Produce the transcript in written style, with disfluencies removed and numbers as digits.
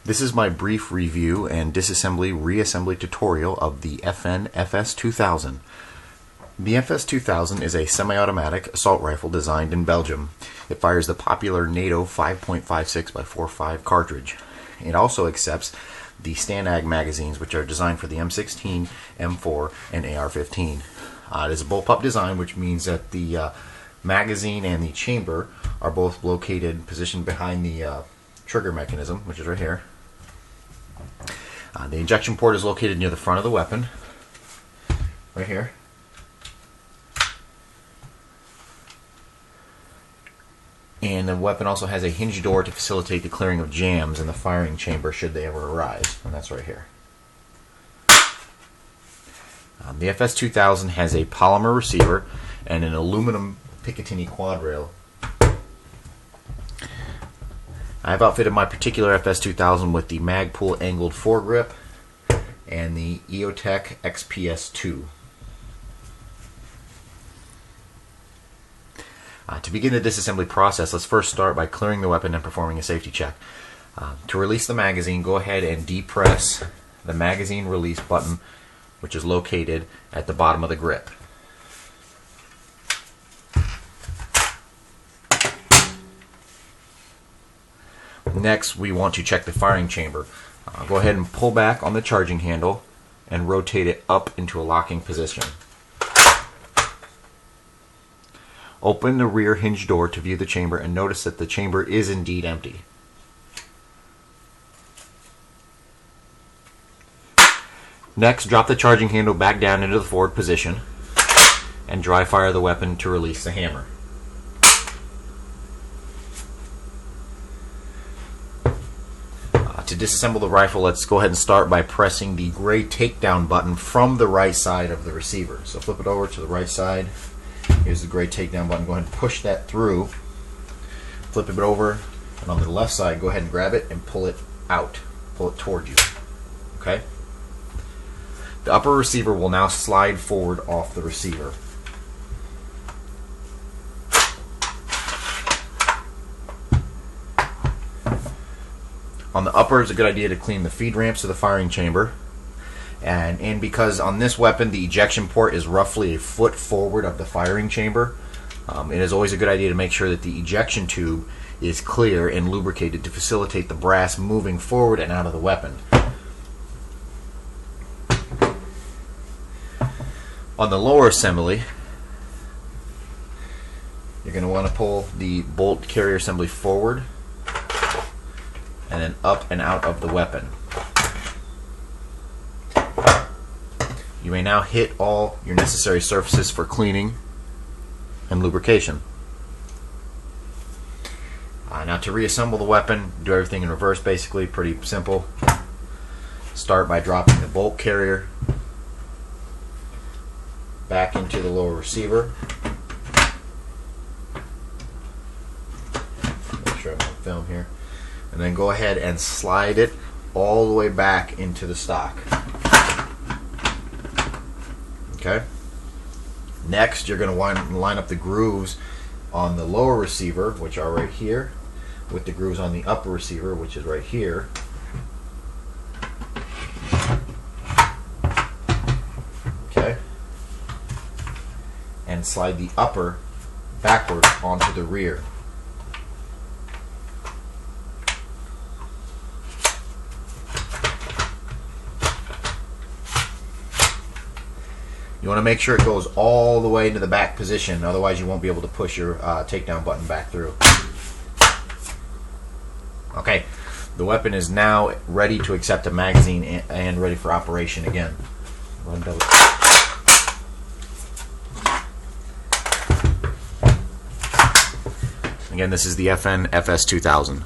This is my brief review and disassembly reassembly tutorial of the FN FS2000. The FS2000 is a semi-automatic assault rifle designed in Belgium. It fires the popular NATO 5.56x45 cartridge. It also accepts the STANAG magazines, which are designed for the M16, M4, and AR-15. It is a bullpup design, which means that the magazine and the chamber are both positioned behind the trigger mechanism, which is right here. The ejection port is located near the front of the weapon, right here. And the weapon also has a hinge door to facilitate the clearing of jams in the firing chamber should they ever arise, and that's right here. The FS2000 has a polymer receiver and an aluminum Picatinny quad rail. I've outfitted my particular FS2000 with the Magpul angled foregrip and the EOTech XPS2. To begin the disassembly process, let's first start by clearing the weapon and performing a safety check. To release the magazine, go ahead and depress the magazine release button, which is located at the bottom of the grip. Next, we want to check the firing chamber. Go ahead and pull back on the charging handle and rotate it up into a locking position. Open the rear hinge door to view the chamber and notice that the chamber is indeed empty. Next, drop the charging handle back down into the forward position and dry fire the weapon to release the hammer. To disassemble the rifle, let's go ahead and start by pressing the gray takedown button from the right side of the receiver. So flip it over to the right side. Here's the gray takedown button. Go ahead and push that through. Flip it over, and on the left side, go ahead and grab it and pull it out. Pull it toward you. Okay? The upper receiver will now slide forward off the receiver. On the upper, it's a good idea to clean the feed ramps to the firing chamber. And because on this weapon the ejection port is roughly a foot forward of the firing chamber, it is always a good idea to make sure that the ejection tube is clear and lubricated to facilitate the brass moving forward and out of the weapon. On the lower assembly, you're going to want to pull the bolt carrier assembly forward and then up and out of the weapon. You may now hit all your necessary surfaces for cleaning and lubrication. Now to reassemble the weapon, do everything in reverse basically, pretty simple. Start by dropping the bolt carrier back into the lower receiver. Make sure I'm on film here. And then go ahead and slide it all the way back into the stock. Okay. Next, you're going to want to line up the grooves on the lower receiver, which are right here, with the grooves on the upper receiver, which is right here. Okay. And slide the upper backward onto the rear. You want to make sure it goes all the way into the back position, otherwise you won't be able to push your takedown button back through. Okay, the weapon is now ready to accept a magazine and ready for operation again. Again, this is the FN FS2000.